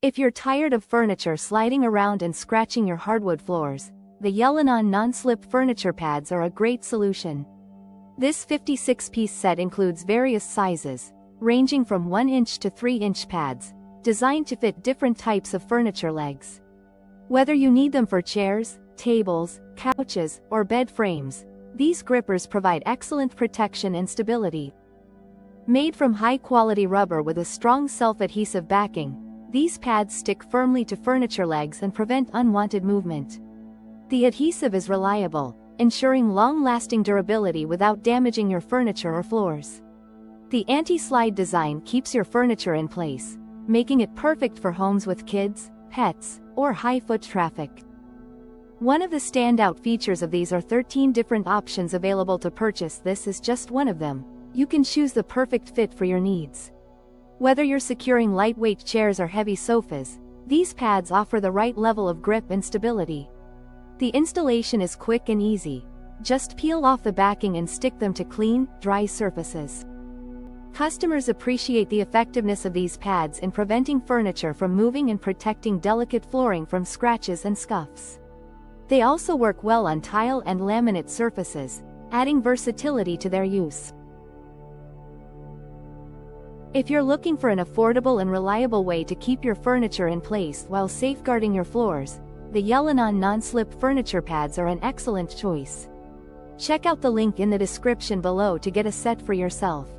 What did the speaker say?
If you're tired of furniture sliding around and scratching your hardwood floors, the Yelanon Non-Slip Furniture Pads are a great solution. This 56-piece set includes various sizes, ranging from 1-inch to 3-inch pads, designed to fit different types of furniture legs. Whether you need them for chairs, tables, couches, or bed frames, these grippers provide excellent protection and stability. Made from high-quality rubber with a strong self-adhesive backing, these pads stick firmly to furniture legs and prevent unwanted movement. The adhesive is reliable, ensuring long-lasting durability without damaging your furniture or floors. The anti-slide design keeps your furniture in place, making it perfect for homes with kids, pets, or high foot traffic. One of the standout features of these are 13 different options available to purchase. This is just one of them. You can choose the perfect fit for your needs. Whether you're securing lightweight chairs or heavy sofas, these pads offer the right level of grip and stability. The installation is quick and easy. Just peel off the backing and stick them to clean, dry surfaces. Customers appreciate the effectiveness of these pads in preventing furniture from moving and protecting delicate flooring from scratches and scuffs. They also work well on tile and laminate surfaces, adding versatility to their use. If you're looking for an affordable and reliable way to keep your furniture in place while safeguarding your floors, the Yelanon Non-Slip Furniture Pads are an excellent choice. Check out the link in the description below to get a set for yourself.